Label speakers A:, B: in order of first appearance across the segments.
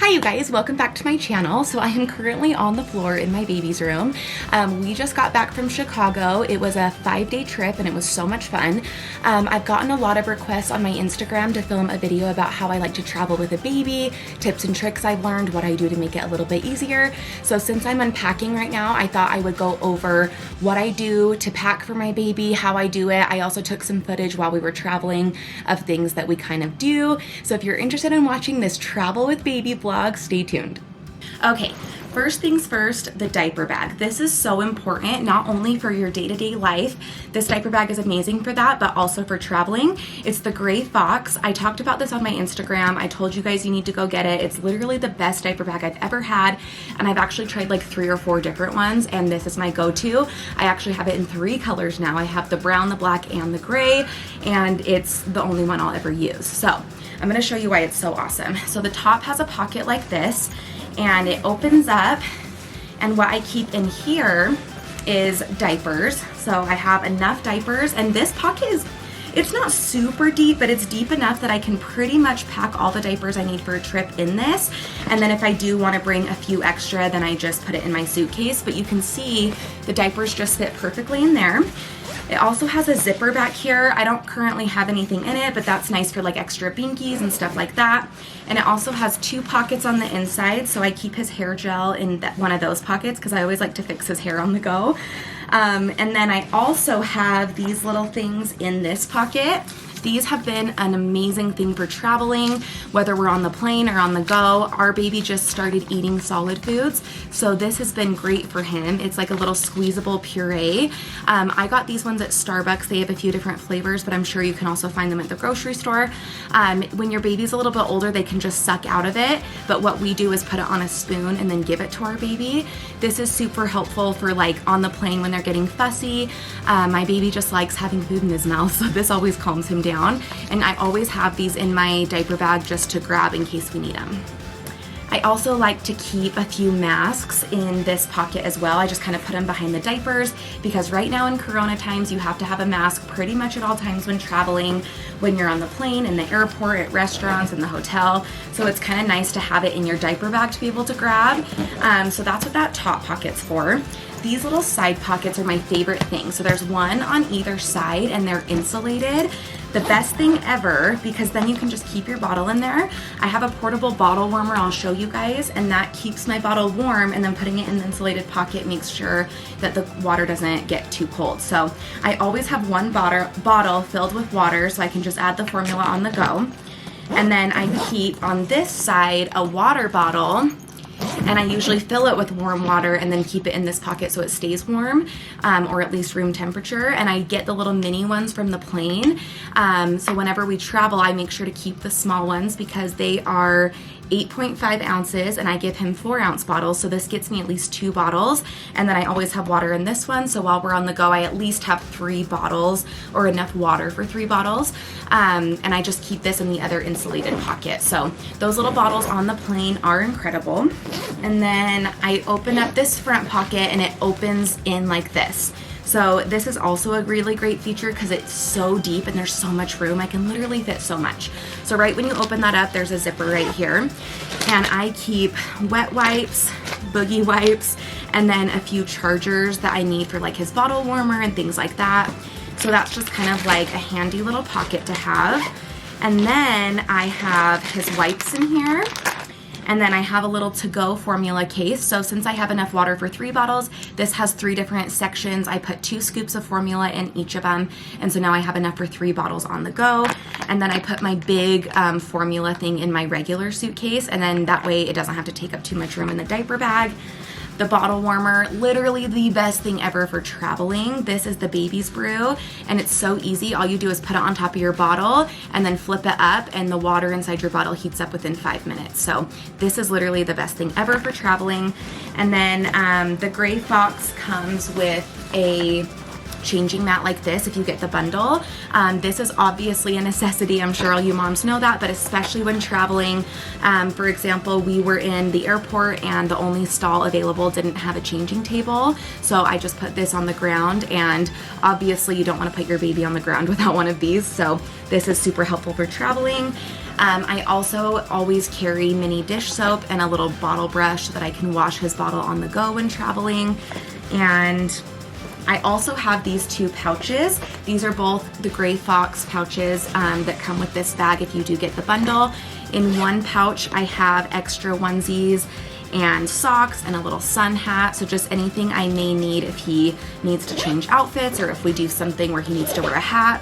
A: Hi you guys, welcome back to my channel. So I am currently on the floor in my baby's room. We just got back from Chicago. It was a 5-day trip and it was so much fun. I've gotten a lot of requests on my Instagram to film a video about how I like to travel with a baby, tips and tricks I've learned, what I do to make it a little bit easier. So since I'm unpacking right now, I thought I would go over what I do to pack for my baby, how I do it. I also took some footage while we were traveling of things that we kind of do. So if you're interested in watching this travel with baby vlog, stay tuned. Okay, first things first, the diaper bag. This is so important, not only for your day-to-day life. This diaper bag is amazing for that, but also for traveling. It's the gray fox. I talked about this on my Instagram. I told you guys you need to go get it. It's literally the best diaper bag I've ever had, and I've actually tried like 3 or 4 different ones, and this is my go-to. I actually have it in 3 colors now. I have the brown, the black, and the gray, and it's the only one I'll ever use. So I'm gonna show you why it's so awesome. So the top has a pocket like this, and it opens up, and what I keep in here is diapers. So I have enough diapers, and this pocket is, it's not super deep, but it's deep enough that I can pretty much pack all the diapers I need for a trip in this. And then if I do want to bring a few extra, then I just put it in my suitcase. But you can see the diapers just fit perfectly in there. It also has a zipper back here. I don't currently have anything in it, but that's nice for like extra binkies and stuff like that. And it also has 2 pockets on the inside, so I keep his hair gel in one of those pockets because I always like to fix his hair on the go. And then I also have these little things in this pocket. These have been an amazing thing for traveling, whether we're on the plane or on the go. Our baby just started eating solid foods, so this has been great for him. It's like a little squeezable puree. I got these ones at Starbucks. They have a few different flavors, but I'm sure you can also find them at the grocery store. When your baby's a little bit older, they can just suck out of it, but what we do is put it on a spoon and then give it to our baby. This is super helpful for like on the plane when they're getting fussy. My baby just likes having food in his mouth, so this always calms him down. And I always have these in my diaper bag just to grab in case we need them. I also like to keep a few masks in this pocket as well. I just kind of put them behind the diapers because right now in Corona times, you have to have a mask pretty much at all times when traveling, when you're on the plane, in the airport, at restaurants, in the hotel. So it's kind of nice to have it in your diaper bag to be able to grab. So that's what that top pocket's for. These little side pockets are my favorite thing. So there's one on either side and they're insulated. The best thing ever, because then you can just keep your bottle in there. I have a portable bottle warmer I'll show you guys, and that keeps my bottle warm, and then putting it in the insulated pocket makes sure that the water doesn't get too cold. So I always have one bottle filled with water so I can just add the formula on the go. And then I keep on this side a water bottle, and I usually fill it with warm water and then keep it in this pocket so it stays warm, or at least room temperature. And I get the little mini ones from the plane. So whenever we travel, I make sure to keep the small ones because they are 8.5 ounces, and I give him 4-ounce bottles, so this gets me at least 2 bottles. And then I always have water in this one, so while we're on the go, I at least have 3 bottles or enough water for 3 bottles. And I just keep this in the other insulated pocket. So those little bottles on the plane are incredible. And then I open up this front pocket and it opens in like this. So this is also a really great feature because it's so deep and there's so much room. I can literally fit so much. So right when you open that up, there's a zipper right here. And I keep wet wipes, boogie wipes, and then a few chargers that I need for like his bottle warmer and things like that. So that's just kind of like a handy little pocket to have. And then I have his wipes in here. And then I have a little to-go formula case. So since I have enough water for 3 bottles, this has 3 different sections. I put 2 scoops of formula in each of them. And so now I have enough for 3 bottles on the go. And then I put my big formula thing in my regular suitcase. And then that way it doesn't have to take up too much room in the diaper bag. The bottle warmer, literally the best thing ever for traveling. This is the Baby's Brew, and it's so easy. All you do is put it on top of your bottle and then flip it up, and the water inside your bottle heats up within 5 minutes. So this is literally the best thing ever for traveling. And then the Gray Fox comes with a changing mat like this if you get the bundle. This is obviously a necessity. I'm sure all you moms know that, but especially when traveling. For example, we were in the airport and the only stall available didn't have a changing table. So I just put this on the ground, and obviously you don't want to put your baby on the ground without one of these. So this is super helpful for traveling. I also always carry mini dish soap and a little bottle brush so that I can wash his bottle on the go when traveling. And I also have these 2 pouches. These are both the Gray Fox pouches that come with this bag if you do get the bundle. In one pouch, I have extra onesies and socks and a little sun hat, so just anything I may need if he needs to change outfits or if we do something where he needs to wear a hat.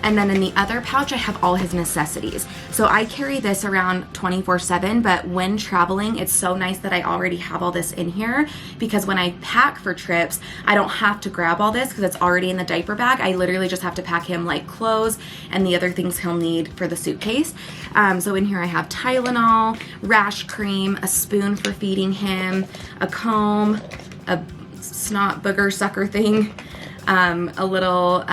A: And then in the other pouch, I have all his necessities. So I carry this around 24/7, but when traveling, it's so nice that I already have all this in here, because when I pack for trips, I don't have to grab all this because it's already in the diaper bag. I literally just have to pack him like clothes and the other things he'll need for the suitcase. So in here I have Tylenol, rash cream, a spoon for feeding him, a comb, a snot booger sucker thing, a little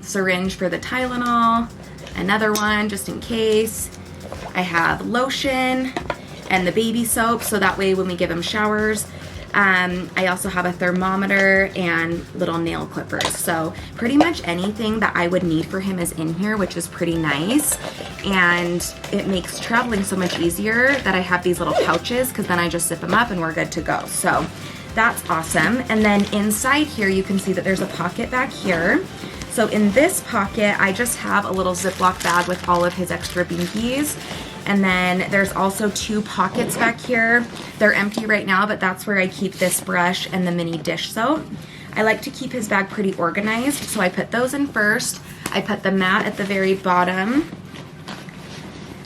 A: syringe for the Tylenol, another one just in case. I have lotion and the baby soap, so that way when we give him showers. I also have a thermometer and little nail clippers. So pretty much anything that I would need for him is in here, which is pretty nice. And it makes traveling so much easier that I have these little pouches, because then I just zip them up and we're good to go. So that's awesome. And then inside here, you can see that there's a pocket back here. So in this pocket, I just have a little Ziploc bag with all of his extra binkies. And then there's also 2 pockets back here. They're empty right now, but that's where I keep this brush and the mini dish soap. I like to keep his bag pretty organized, so I put those in first. I put the mat at the very bottom,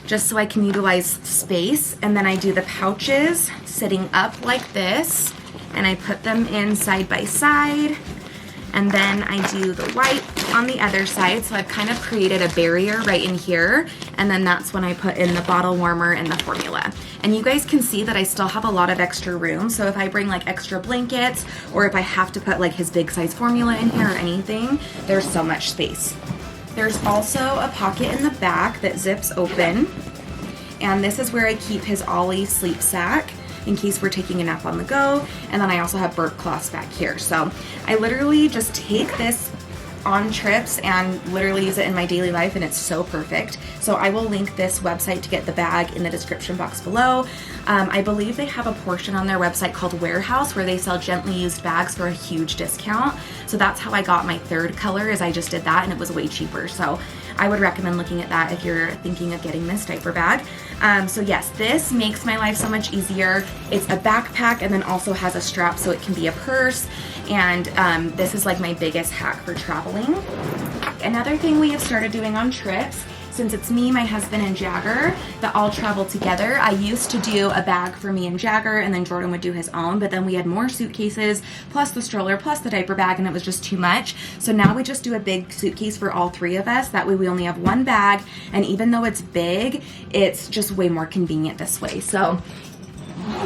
A: just so I can utilize space. And then I do the pouches sitting up like this, and I put them in side by side. And then I do the white on the other side, so I've kind of created a barrier right in here, and then that's when I put in the bottle warmer and the formula. And you guys can see that I still have a lot of extra room, so if I bring like extra blankets, or if I have to put like his big size formula in here or anything, there's so much space. There's also a pocket in the back that zips open, and this is where I keep his Ollie sleep sack in case we're taking a nap on the go. And then I also have burp cloths back here. So I literally just take this on trips and literally use it in my daily life, and it's so perfect. So I will link this website to get the bag in the description box below. I believe they have a portion on their website called Warehouse where they sell gently used bags for a huge discount. So that's how I got my 3rd color, is I just did that and it was way cheaper. So I would recommend looking at that if you're thinking of getting this diaper bag. So yes, this makes my life so much easier. It's a backpack and then also has a strap so it can be a purse. And this is like my biggest hack for traveling. Another thing we have started doing on trips, since it's me, my husband, and Jagger that all travel together, I used to do a bag for me and Jagger, and then Jordan would do his own, but then we had more suitcases, plus the stroller, plus the diaper bag, and it was just too much. So now we just do a big suitcase for all 3 of us. That way we only have one bag, and even though it's big, it's just way more convenient this way. So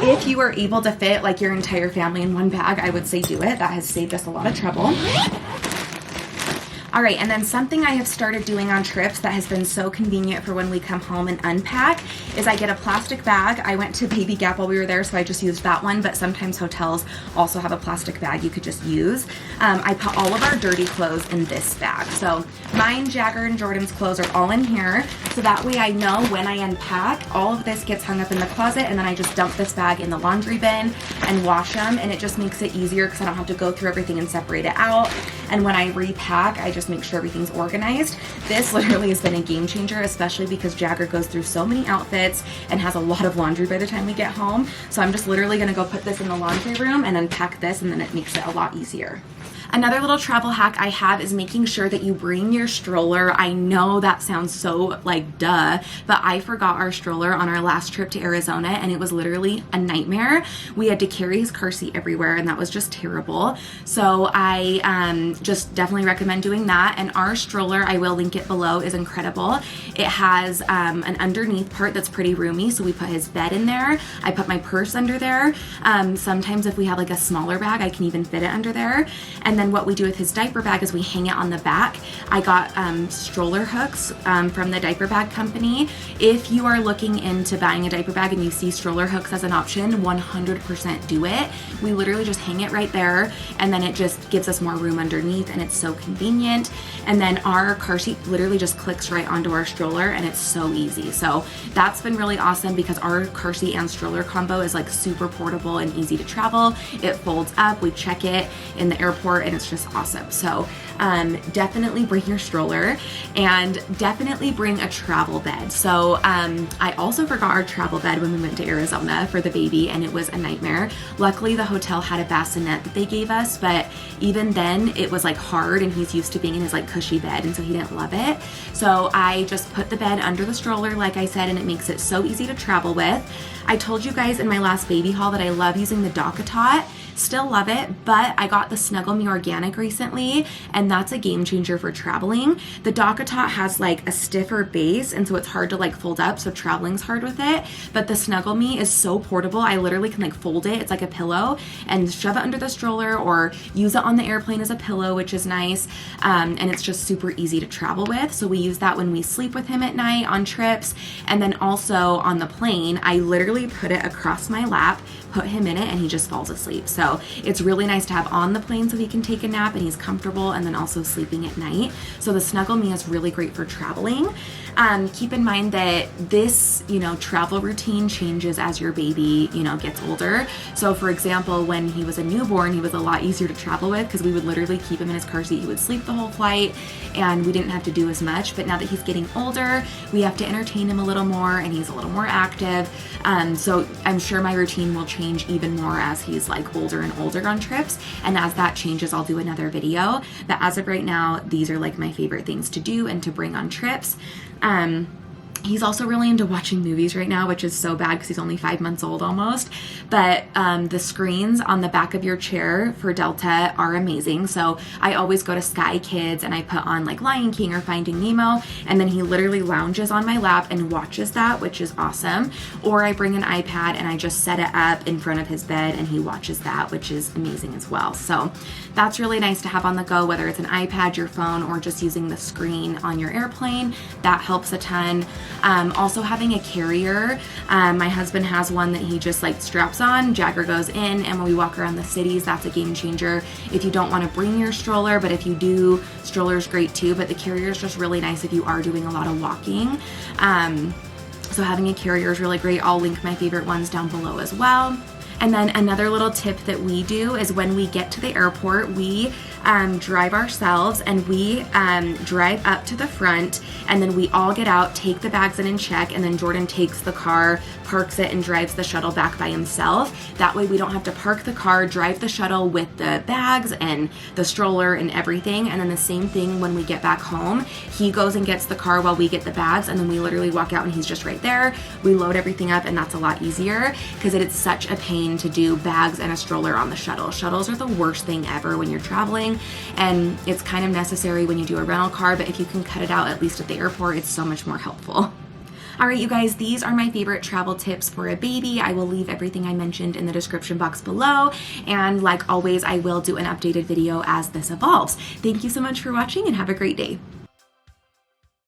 A: if you are able to fit like your entire family in one bag, I would say do it. That has saved us a lot of trouble. All right, and then something I have started doing on trips that has been so convenient for when we come home and unpack is I get a plastic bag. I went to Baby Gap while we were there, so I just used that one, but sometimes hotels also have a plastic bag you could just use. I put all of our dirty clothes in this bag. So mine, Jagger, and Jordan's clothes are all in here, so that way I know when I unpack, all of this gets hung up in the closet, and then I just dump this bag in the laundry bin and wash them, and it just makes it easier because I don't have to go through everything and separate it out. And when I repack, I just make sure everything's organized. This literally has been a game changer, especially because Jagger goes through so many outfits and has a lot of laundry by the time we get home. So I'm just literally gonna go put this in the laundry room and unpack this, and then it makes it a lot easier. Another little travel hack I have is making sure that you bring your stroller. I know that sounds so like duh, but I forgot our stroller on our last trip to Arizona, and it was literally a nightmare. We had to carry his car seat everywhere, and that was just terrible. So I just definitely recommend doing that. And our stroller, I will link it below, is incredible. It has an underneath part that's pretty roomy, so we put his bed in there. I put my purse under there. Sometimes if we have like a smaller bag, I can even fit it under there. And then what we do with his diaper bag is we hang it on the back. I got stroller hooks from the Diaper Bag company. If you are looking into buying a diaper bag and you see stroller hooks as an option, 100% do it. We literally just hang it right there, and then it just gives us more room underneath, and it's so convenient. And then our car seat literally just clicks right onto our stroller, and it's so easy. So that's been really awesome because our car seat and stroller combo is like super portable and easy to travel. It folds up, we check it in the airport, and it's just awesome. So definitely bring your stroller, and definitely bring a travel bed. So I also forgot our travel bed when we went to Arizona for the baby, and it was a nightmare. Luckily the hotel had a bassinet that they gave us, but even then it was like hard, and he's used to being in his like cushy bed, and so he didn't love it. So I just put the bed under the stroller, like I said, and it makes it so easy to travel with. I told you guys in my last baby haul that I love using the DockATot. Still love it, but I got the Snuggle Me Organic recently, and that's a game changer for traveling. The DockATot has like a stiffer base, and so it's hard to like fold up, so traveling's hard with it. But the Snuggle Me is so portable. I literally can like fold it, it's like a pillow, and shove it under the stroller or use it on the airplane as a pillow, which is nice. And it's just super easy to travel with. So we use that when we sleep with him at night on trips. And then also on the plane, I literally put it across my lap, put him in it, and he just falls asleep. So it's really nice to have on the plane so he can take a nap and he's comfortable, and then also sleeping at night. So the Snuggle Me is really great for traveling. Keep in mind that this, travel routine changes as your baby, gets older. So for example, when he was a newborn, he was a lot easier to travel with because we would literally keep him in his car seat. He would sleep the whole flight and we didn't have to do as much. But now that he's getting older, we have to entertain him a little more, and he's a little more active. So I'm sure my routine will change even more as he's like older and older on trips. And as that changes, I'll do another video. But as of right now, these are like my favorite things to do and to bring on trips. He's also really into watching movies right now, which is so bad because he's only 5 months old almost. But the screens on the back of your chair for Delta are amazing. So I always go to Sky Kids and I put on like Lion King or Finding Nemo, and then he literally lounges on my lap and watches that, which is awesome. Or I bring an iPad and I just set it up in front of his bed and he watches that, which is amazing as well. So that's really nice to have on the go, whether it's an iPad, your phone, or just using the screen on your airplane. That helps a ton. Also having a carrier. My husband has one that he just like straps on, Jagger goes in, and when we walk around the cities, that's a game changer. If you don't want to bring your stroller, but if you do, stroller's great too, but the carrier is just really nice if you are doing a lot of walking. So having a carrier is really great. I'll link my favorite ones down below as well. And then another little tip that we do is when we get to the airport, we drive ourselves, and we drive up to the front, and then we all get out, take the bags in and check, and then Jordan takes the car, parks it, and drives the shuttle back by himself. That way we don't have to park the car, drive the shuttle with the bags and the stroller and everything. And then the same thing when we get back home, he goes and gets the car while we get the bags, and then we literally walk out and he's just right there. We load everything up, and that's a lot easier because it's such a pain to do bags and a stroller on the shuttle. Shuttles are the worst thing ever when you're traveling, and it's kind of necessary when you do a rental car, but if you can cut it out at least at the airport, it's so much more helpful. All right, you guys, these are my favorite travel tips for a baby. I will leave everything I mentioned in the description box below, and like always, I will do an updated video as this evolves. Thank you so much for watching, and have a great day.